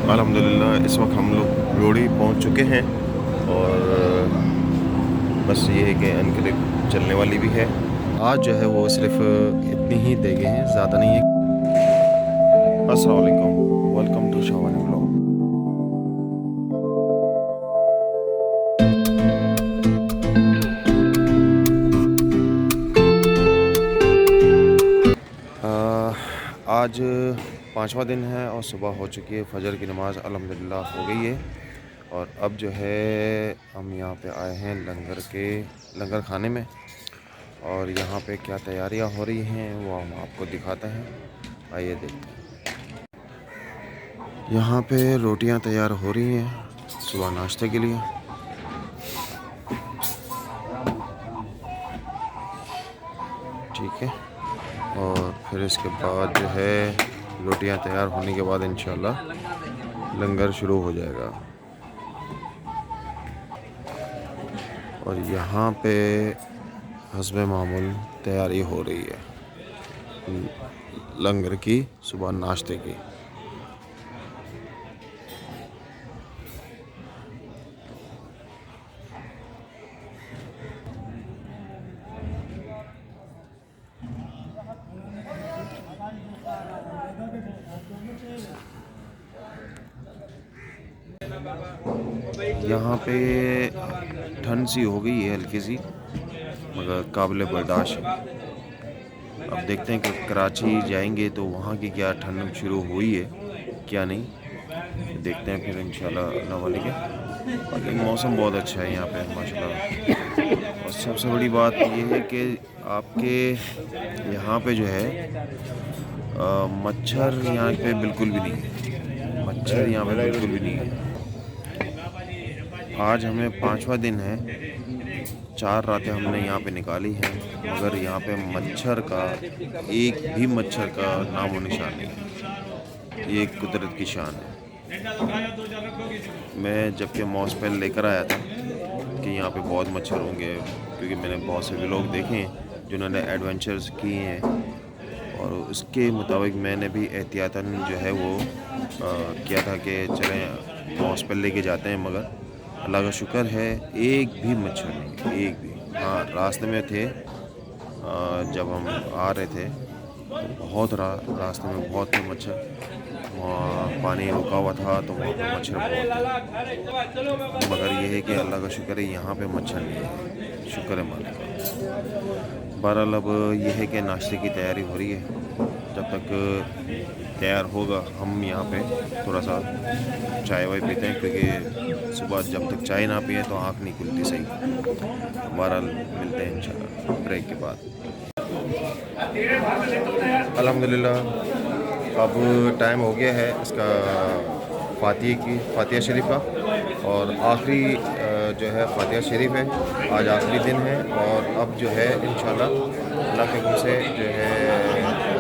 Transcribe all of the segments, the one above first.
अल्हम्दुलिल्लाह इस वक्त हम लोग रोड़ी पहुंच चुके हैं और बस ये है कि अनकरीब चलने वाली भी है। आज जो है वो सिर्फ इतनी ही देंगे हैं, ज़्यादा नहीं है। अस्सलाम वालेकुम, वेलकम टू शाहवानी व्लॉग। आज पाँचवा दिन है और सुबह हो चुकी है, फजर की नमाज़ अल्हम्दुलिल्लाह हो गई है। और अब जो है हम यहाँ पे आए हैं लंगर खाने में, और यहाँ पे क्या तैयारियाँ हो रही हैं वो हम आपको दिखाते हैं। आइए देखते हैं। यहाँ पे रोटियाँ तैयार हो रही हैं सुबह नाश्ते के लिए। ठीक है, और फिर इसके बाद जो है रोटियां तैयार होने के बाद इंशाल्लाह लंगर शुरू हो जाएगा। और यहाँ पे हस्बे मामूल तैयारी हो रही है लंगर की, सुबह नाश्ते की। यहाँ पे ठंड सी हो गई है हल्की सी, मगर काबिल बर्दाश्त है। अब देखते हैं कि कराची जाएंगे तो वहाँ की क्या ठंड शुरू हुई है क्या नहीं, देखते हैं फिर इंशाल्लाह अल्लाह वाले के। बाकी मौसम बहुत अच्छा है यहाँ पे माशाल्लाह। और सबसे बड़ी बात ये है कि आपके यहाँ पे जो है मच्छर यहाँ पे बिल्कुल भी नहीं है। मच्छर यहाँ पे बिल्कुल भी नहीं है। आज हमें पाँचवा दिन है, 4 रातें हमने यहाँ पे निकाली हैं, मगर यहाँ पे मच्छर का एक भी मच्छर का नामो निशान नहीं है। ये कुदरत की शान है। मैं जबकि मॉस पहले लेकर आया था कि यहाँ पे बहुत मच्छर होंगे, क्योंकि मैंने बहुत से लोग देखे हैं जिन्होंने एडवेंचर्स किए हैं, और उसके मुताबिक मैंने भी एहतियातन जो है वो किया था कि चलें मॉस पर लेके जाते हैं, मगर अल्लाह का शुक्र है एक भी मच्छर नहीं, एक भी। हाँ, रास्ते में थे जब हम आ रहे थे तो बहुत रास्ते में बहुत थे मच्छर। वहाँ पानी रुका हुआ था तो वहाँ पे मच्छर बहुत थे, मगर ये है कि अल्लाह का शुक्र है यहाँ पे मच्छर नहीं है, शुक्र है मालिक का। बहरहाल अब ये है कि नाश्ते की तैयारी हो रही है। जब तक तैयार होगा हम यहाँ पे थोड़ा सा चाय वाय पीते हैं, क्योंकि सुबह जब तक चाय ना पिए तो आँख नहीं खुलती सही। बहरहाल मिलते हैं इंशाल्लाह ब्रेक के बाद। अल्हम्दुलिल्लाह अब टाइम हो गया है इसका फातिहा शरीफ का, और आखिरी जो है फातिहा शरीफ है, आज आखिरी दिन है। और अब जो है इंशाल्लाह अल्लाह के हुक्म से जो है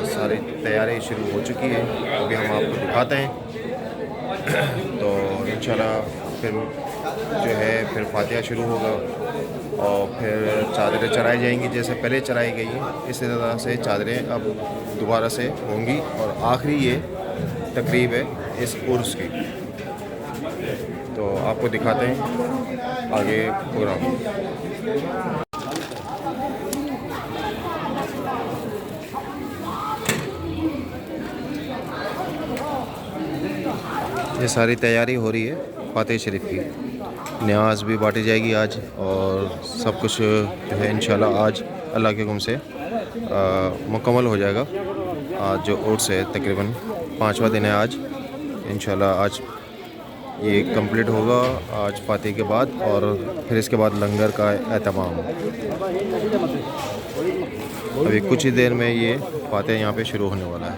सारी तैयारी शुरू हो चुकी है, अभी हम आपको दिखाते हैं। तो इंशाल्लाह फिर जो है फिर फातिहा शुरू होगा, और फिर चादरें चढ़ाई जाएंगी जैसे पहले चढ़ाई गई हैं, इसी तरह से चादरें अब दोबारा से होंगी। और आखिरी ये तकरीब है इस उर्स की, तो आपको दिखाते हैं आगे प्रोग्राम। ये सारी तैयारी हो रही है फातिहा शरीफ की, न्याज भी बांटी जाएगी आज, और सब कुछ जो है इंशाल्लाह आज अल्लाह के हुक्म से मुकम्मल हो जाएगा। आज जो उर्स है तकरीबन 5वां दिन है आज, इंशाल्लाह आज ये कंप्लीट होगा आज फातिहा के बाद, और फिर इसके बाद लंगर का एहतमाम। अभी कुछ ही देर में ये फातिहा यहाँ पे शुरू होने वाला है।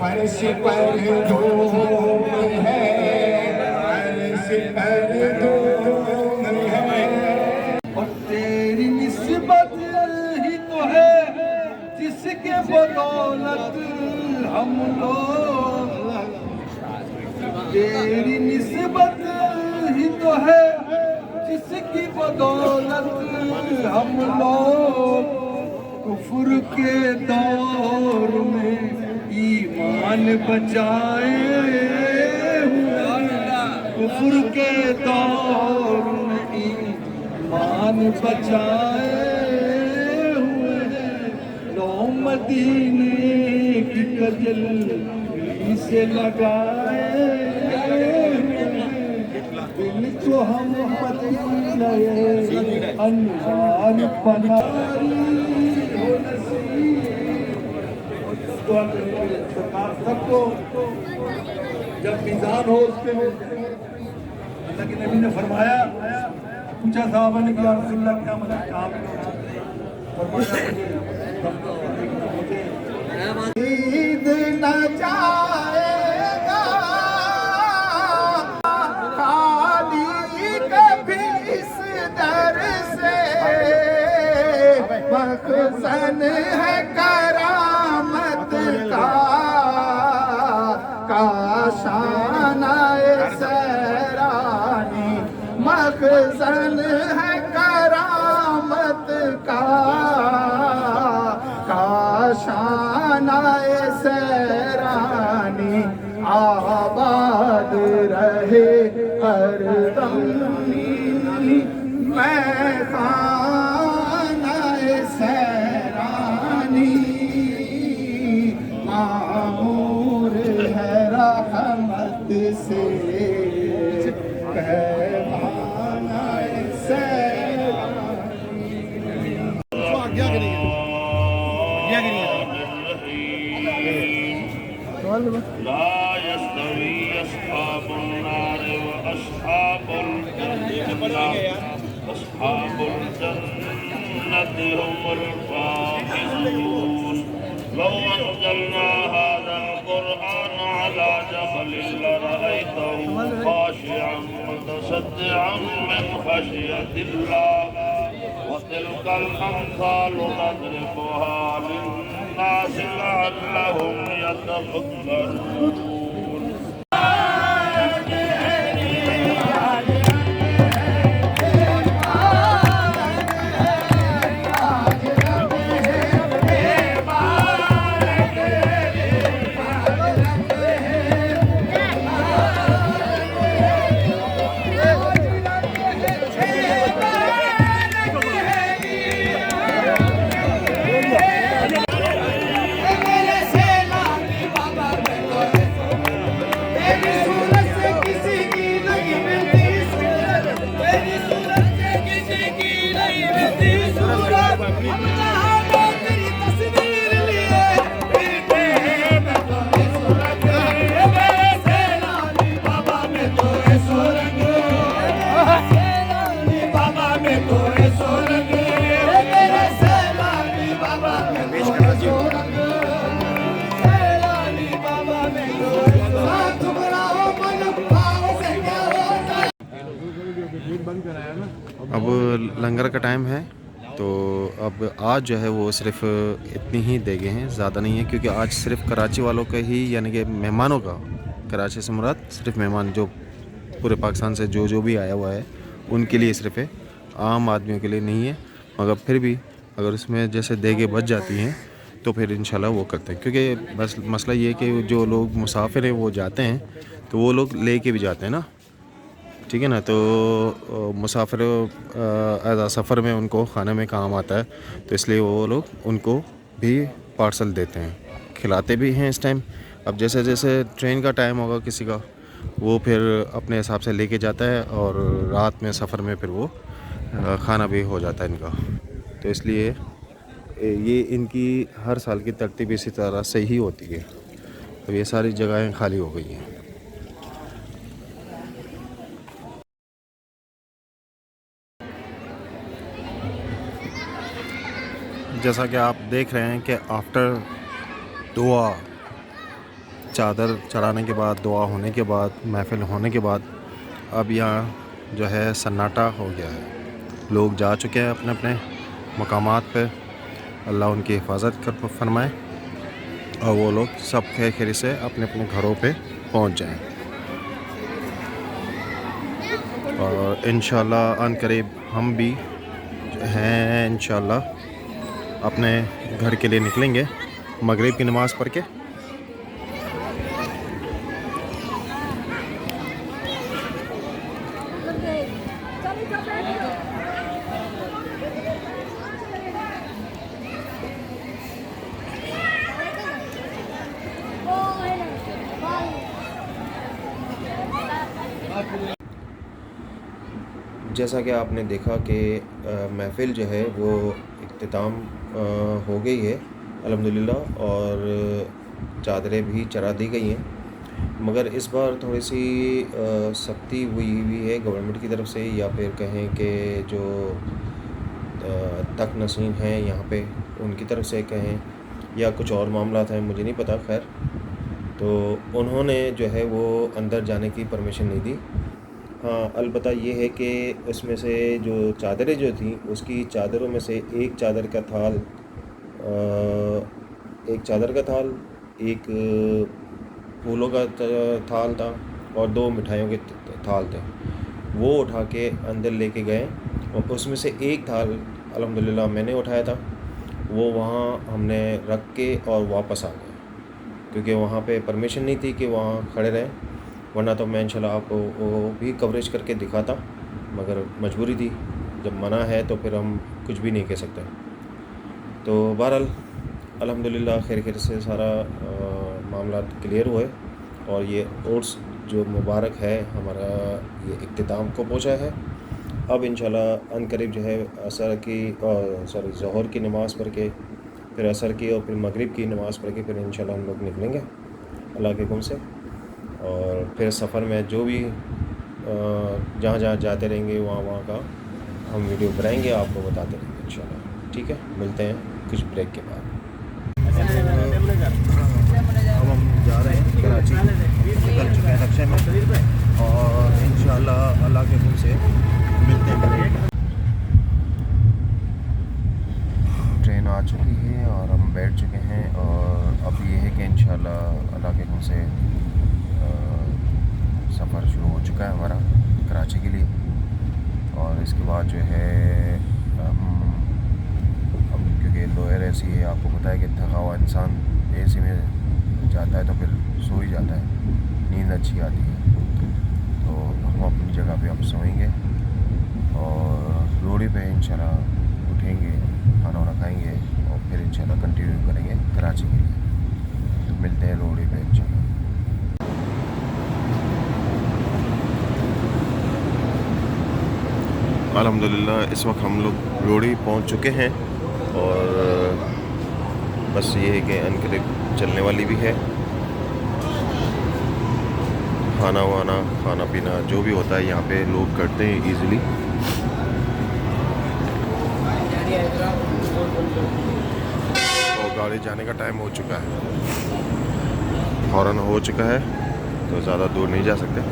फर्श पर धूम है, फर्श पर धूम है। और तेरी निस्बत ही तो है जिसके बदौलत हम लोग, तेरी निस्बत ही तो है जिसकी बदौलत हम लोग कुफ्र के दौर में ईमान बचाए हुए, कुफ्र के दौर में ईमान बचाए हुए, लो मदीने की तजल्ली से लगाए दिल को हम पतीले अनवार बनारी हो सरकार सबको जब मीज़ान हो उसके अल्लाह के नबी ने फरमाया, पूछा साहबा ने कि या रसूलल्लाह क्या मतलब कहाँ पे ईद न जाएगा खाली कभी इस दर से, मखज़न है करामत का शानाए सैरानी, मखज़न है करामत का शानाए सैरानी, आबाद रहे हरदम मैं खानाए सैरानी, मामूर है रहमत से पैमानाए सैरानी। ला यस्तवी अस्हाबुन नार व अस्हाबुल जन्नह, अस्हाबुल जन्नति हुमुल फाइज़ून। लौ अंज़लना हाज़ल क़ुरआन अला जबलिन लरअयतहु ख़ाशिअन मुतसद्दिअन मिन ख़श्यतिल्लाह, व तिलकल अम्सालु नज़रिबुहा लिन्नास लअल्लहुम यतफ़क्करून। अब लंगर का टाइम है, तो अब आज जो है वो सिर्फ़ इतनी ही देगे हैं, ज़्यादा नहीं है, क्योंकि आज सिर्फ़ कराची वालों का ही, यानी कि मेहमानों का, कराची से मुराद सिर्फ़ मेहमान जो पूरे पाकिस्तान से जो भी आया हुआ है उनके लिए सिर्फ़ है, आम आदमियों के लिए नहीं है। मगर फिर भी अगर उसमें जैसे देगे बच जाती हैं तो फिर इंशाल्लाह वो करते हैं, क्योंकि बस मसला ये है कि जो लोग मुसाफिर हैं वो जाते हैं तो वो लोग ले के भी जाते हैं ना, ठीक है ना। तो मुसाफिर एज़ सफ़र में उनको खाने में काम आता है, तो इसलिए वो लोग उनको भी पार्सल देते हैं, खिलाते भी हैं इस टाइम। अब जैसे जैसे ट्रेन का टाइम होगा किसी का, वो फिर अपने हिसाब से लेके जाता है, और रात में सफ़र में फिर वो खाना भी हो जाता है इनका। तो इसलिए ये इनकी हर साल की तरतीब इसी तरह से ही होती है। तो ये सारी जगहें खाली हो गई हैं। जैसा कि आप देख रहे हैं कि आफ्टर दुआ, चादर चढ़ाने के बाद, दुआ होने के बाद, महफ़िल होने के बाद, अब यहाँ जो है सन्नाटा हो गया है। लोग जा चुके हैं अपने अपने मकामात पे। अल्लाह उनकी हिफाजत कर फरमाए और वो लोग सब खैर खैरियत से अपने अपने घरों पे पहुँच जाएं। और इंशाल्लाह अनकरीब हम भी जो हैं इंशाल्लाह अपने घर के लिए निकलेंगे मगरिब की नमाज़ पढ़ के। जैसा कि आपने देखा कि महफ़िल जो है वो इख्तिताम हो गई है अल्हम्दुलिल्लाह, और चादरें भी चढ़ा दी गई हैं। मगर इस बार थोड़ी सी सख्ती हुई है गवर्नमेंट की तरफ से, या फिर कहें कि जो तक नसीन हैं यहाँ पे उनकी तरफ से कहें, या कुछ और मामला हैं, मुझे नहीं पता। खैर, तो उन्होंने जो है वो अंदर जाने की परमिशन नहीं दी। हाँ, अलबत्ता ये है कि उसमें से जो चादरें जो थी, उसकी चादरों में से एक चादर का थाल, एक फूलों का थाल था, और 2 मिठाइयों के थाल थे। वो उठा के अंदर लेके गए, और उसमें से एक थाल अल्हम्दुलिल्लाह मैंने उठाया था। वो वहाँ हमने रख के और वापस आ गए, क्योंकि वहाँ पे परमिशन नहीं थी कि वहाँ खड़े रहें, वरना तो मैं इंशाल्लाह आपको वो भी कवरेज करके दिखाता, मगर मजबूरी थी। जब मना है तो फिर हम कुछ भी नहीं कह सकते। तो बहरहाल अल्हम्दुलिल्लाह खैर से सारा मामला क्लियर हुए, और ये उर्स जो मुबारक है हमारा, ये इख्तिताम को पहुँचा है। अब इंशाल्लाह अनकरीब जो है असर की ज़ोहर की नमाज़ पढ़ के, फिर असर की, और फिर मगरिब की नमाज़ पढ़ के, फिर इंशाल्लाह हम लोग निकलेंगे अल्लाह के हुक्म से। और फिर सफ़र में जो भी जहाँ जहाँ जाते रहेंगे वहाँ का हम वीडियो बनाएंगे, आपको बताते रहेंगे इंशाल्लाह। ठीक है, मिलते हैं कुछ ब्रेक के बाद। अब हम जा रहे हैं कराची, निकल चुके हैं नक्शे में, और इंशाल्लाह अल्लाह के हुक्म से मिलते हैं। ट्रेन आ चुकी है और हम बैठ चुके हैं, और अब ये है कि इंशाल्लाह अल्लाह के हुक्म से सफ़र शुरू हो चुका है हमारा कराची के लिए। और इसके बाद जो है अब क्योंकि लोयर ऐसी है, आपको पता है कि थका हुआ इंसान एसी में जाता है तो फिर सो ही जाता है, नींद अच्छी आती है। तो हम अपनी जगह पे अब सोएंगे, और रोड पे इंशाल्लाह उठेंगे, खाना वाना खाएंगे, और फिर इंशाल्लाह कंटिन्यू करेंगे कराची के लिए। तो मिलते हैं रोड पे इंशाल्लाह। अल्हम्दुलिल्लाह इस वक्त हम लोग रोड़ी पहुंच चुके हैं, और बस ये है कि अनकरीब चलने वाली भी है। खाना पीना जो भी होता है यहाँ पे लोग करते हैं ईज़िली। और गाड़ी जाने का टाइम हो चुका है, हॉर्न हो चुका है, तो ज़्यादा दूर नहीं जा सकते।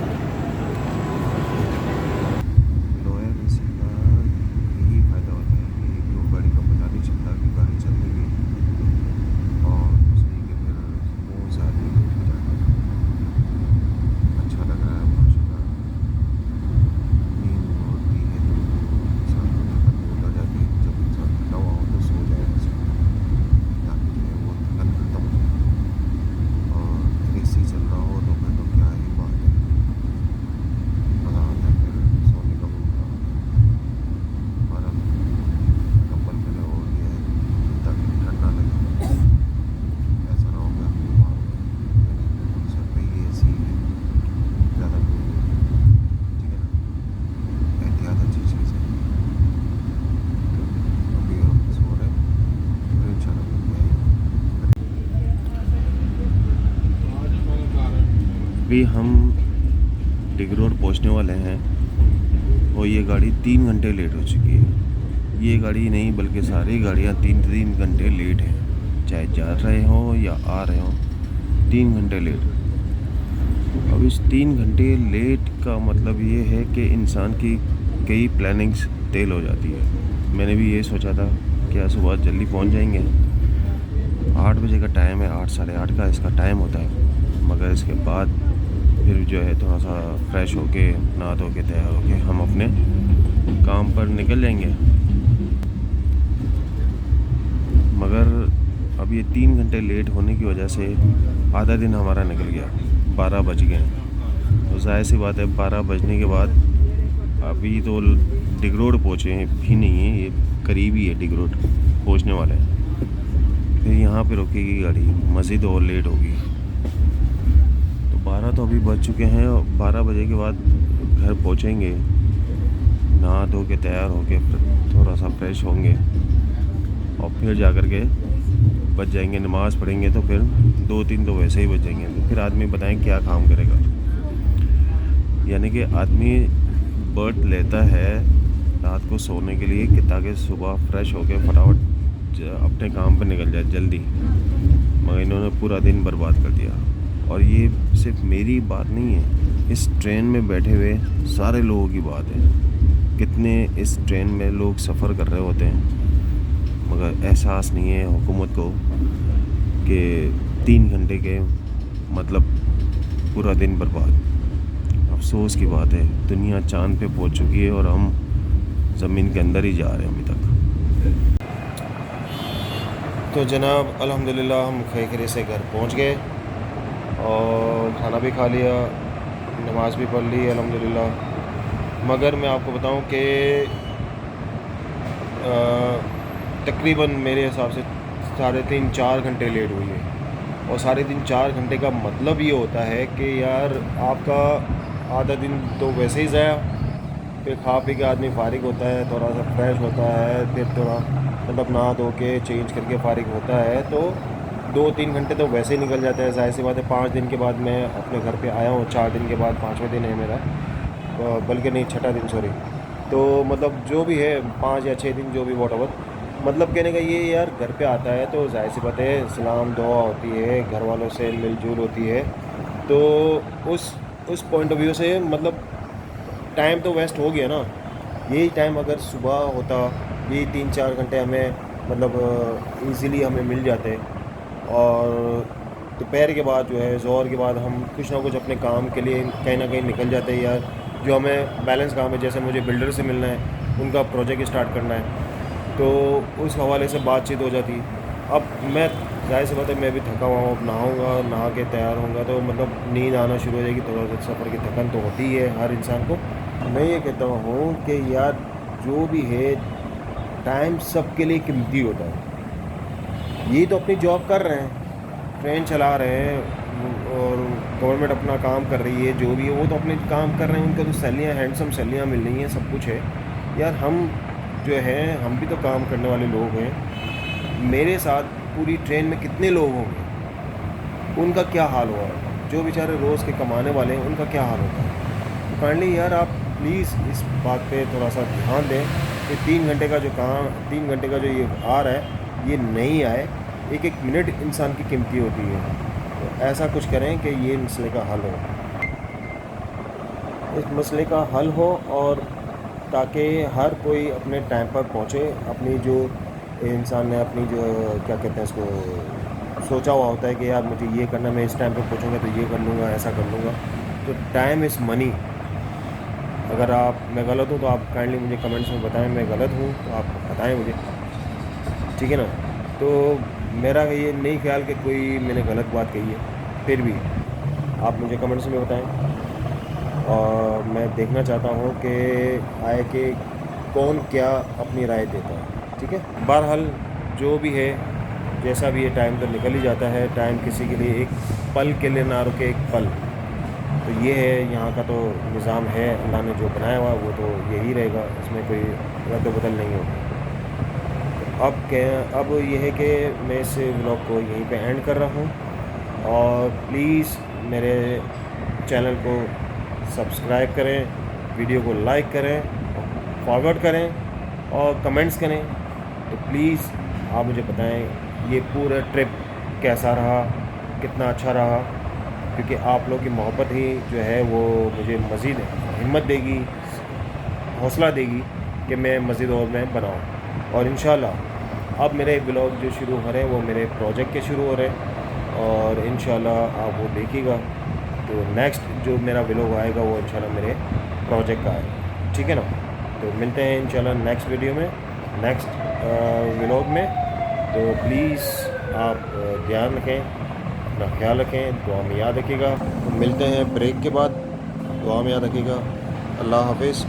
अभी हम डिग रोड पहुँचने वाले हैं और ये गाड़ी 3 घंटे लेट हो चुकी है। ये गाड़ी नहीं बल्कि सारी गाड़ियाँ 3-3 घंटे लेट हैं, चाहे जा रहे हों या आ रहे हों, 3 घंटे लेट। अब इस 3 घंटे लेट का मतलब ये है कि इंसान की कई प्लानिंग्स तेल हो जाती है। मैंने भी ये सोचा था कि आज सुबह जल्दी पहुंच जाएंगे, 8 बजे का टाइम है, 8 साढ़े 8 का इसका टाइम होता है, मगर इसके बाद फिर जो है थोड़ा सा फ्रेश होके नहा धो के तैयार होके हम अपने काम पर निकल जाएंगे। मगर अब ये 3 घंटे लेट होने की वजह से आधा दिन हमारा निकल गया, 12 बज गए। तो जाहिर सी बात है 12 बजने के बाद अभी तो डिग रोड पहुँचे हैं भी नहीं है, ये करीब ही है, डिग रोड पहुँचने वाले हैं। फिर यहाँ पे रुकेगी गाड़ी, मज़ीद और लेट होगी। तो 12 तो अभी बज चुके हैं और 12 बजे के बाद घर पहुँचेंगे, नहा धो के तैयार होके थोड़ा सा फ्रेश होंगे और फिर जा कर के बच जाएंगे, नमाज़ पढ़ेंगे तो फिर 2-3 तो वैसे ही बच जाएंगे। तो फिर आदमी बताएं क्या काम करेगा। यानी कि आदमी बर्थ लेता है रात को सोने के लिए कि ताकि सुबह फ्रेश होकर फटाफट अपने काम पर निकल जाए जल्दी, मगर इन्होंने पूरा दिन बर्बाद कर दिया। और ये सिर्फ मेरी बात नहीं है, इस ट्रेन में बैठे हुए सारे लोगों की बात है। कितने इस ट्रेन में लोग सफ़र कर रहे होते हैं मगर एहसास नहीं है हुकूमत को कि 3 घंटे के मतलब पूरा दिन बर्बाद। अफसोस की बात है, दुनिया चाँद पे पहुंच चुकी है और हम ज़मीन के अंदर ही जा रहे हैं अभी तक। तो जनाब अल्हम्दुलिल्लाह हम खैर से घर पहुंच गए और खाना भी खा लिया, नमाज़ भी पढ़ ली अल्हम्दुलिल्लाह। मगर मैं आपको बताऊं कि तकरीबन मेरे हिसाब से 3.5-4 घंटे लेट हुई है। और 3.5-4 घंटे का मतलब ये होता है कि यार आपका आधा दिन तो वैसे ही ज़ाया, फिर खा पी के आदमी फारिग होता है, थोड़ा सा फ्रेश होता है, फिर थोड़ा मतलब नहा धो के चेंज करके फारिग होता है, तो 2-3 घंटे तो वैसे ही निकल जाता है। जाहिर सी बात है 5 दिन के बाद मैं अपने घर पे आया हूँ, 4 दिन के बाद 5वें दिन है मेरा, बल्कि नहीं 6ठा दिन सॉरी। तो मतलब जो भी है 5 या 6 दिन जो भी वॉटएवर, मतलब कहने का ये यार घर पे आता है तो जाहिर सी बात है सलाम दुआ होती है, घर वालों से मिलजुल होती है। तो उस पॉइंट ऑफ व्यू से मतलब टाइम तो वेस्ट हो गया ना। यही टाइम अगर सुबह होता, यही 3-4 घंटे हमें मतलब इजीली हमें मिल जाते और दोपहर के बाद जो है ज़ोहर के बाद हम कुछ ना कुछ अपने काम के लिए कहीं ना कहीं निकल जाते हैं यार, जो हमें बैलेंस काम है। जैसे मुझे बिल्डर से मिलना है, उनका प्रोजेक्ट स्टार्ट करना है, तो उस हवाले से बातचीत हो जाती। अब मैं जाहिर सी बात है मैं भी थका हुआ हूँ, अब नहाऊँगा, नहा के तैयार होऊंगा तो मतलब नींद आना शुरू हो जाएगी, थोड़ा सा सफ़र की थकन तो होती है हर इंसान को। मैं ये कहता हूँ कि यार जो भी है टाइम सबके लिए कीमती होता है। ये तो अपनी जॉब कर रहे हैं, ट्रेन चला रहे हैं और गवर्नमेंट अपना काम कर रही है, जो भी है वो तो अपने काम कर रहे हैं, उनको तो सैलरियाँ हैंडसम सैलरियाँ मिल रही हैं, सब कुछ है। यार हम जो है हम भी तो काम करने वाले लोग हैं। मेरे साथ पूरी ट्रेन में कितने लोग होंगे, उनका क्या हाल होगा, जो बेचारे रोज़ के कमाने वाले हैं उनका क्या हाल होगा। तो काइंडली यार आप प्लीज़ इस बात पे थोड़ा सा ध्यान दें कि 3 घंटे का जो काम, 3 घंटे का जो ये आ रहा है ये नहीं आए। एक एक मिनट इंसान की कीमती होती है, तो ऐसा कुछ करें कि ये मसले का हल हो, इस मसले का हल हो, और ताकि हर कोई अपने टाइम पर पहुँचे। अपनी जो इंसान ने अपनी जो क्या कहते हैं इसको सोचा हुआ होता है कि यार मुझे ये करना, मैं इस टाइम पर पहुँचूँगा तो ये कर लूँगा, ऐसा कर लूँगा। तो टाइम इज़ मनी। अगर मैं गलत हूँ तो आप काइंडली मुझे कमेंट्स में बताएं, मैं गलत हूँ तो आप बताएं मुझे, ठीक है ना। तो मेरा ये नहीं ख्याल कि कोई मैंने गलत बात कही है, फिर भी आप मुझे कमेंट्स में बताएं और मैं देखना चाहता हूँ कि आए कि कौन क्या अपनी राय देता है, ठीक है। बहरहाल जो भी है जैसा भी है टाइम तो निकल ही जाता है। टाइम किसी के लिए एक पल के लिए ना रुके, एक पल। तो ये है यहाँ का तो निज़ाम है, अल्लाह ने जो बनाया हुआ वो तो यही रहेगा, इसमें कोई रद्द बदल नहीं होगी। अब ये है कि मैं इस व्लॉग को यहीं पे एंड कर रहा हूँ और प्लीज़ मेरे चैनल को सब्सक्राइब करें, वीडियो को लाइक करें, फॉरवर्ड करें और कमेंट्स करें। तो प्लीज़ आप मुझे बताएं ये पूरा ट्रिप कैसा रहा, कितना अच्छा रहा, क्योंकि आप लोग की मोहब्बत ही जो है वो मुझे मज़ीद हिम्मत देगी, हौसला देगी कि मैं मज़ीद और मैं बनाऊँ। और इंशाल्लाह अब मेरे ब्लॉग जो शुरू हो रहे हैं वो मेरे प्रोजेक्ट के शुरू हो रहे हैं और इंशाल्लाह आप वो देखिएगा। तो नेक्स्ट जो मेरा ब्लॉग आएगा वो इंशाल्लाह मेरे प्रोजेक्ट का आएगा, ठीक है ना। तो मिलते हैं इंशाल्लाह नेक्स्ट वीडियो में, नेक्स्ट व्लॉग में। तो प्लीज़ आप ध्यान रखें, अपना ख्याल रखें, दुआ में याद रखिएगा। तो मिलते हैं ब्रेक के बाद, दुआ में याद रखिएगा। अल्लाह हाफिज़।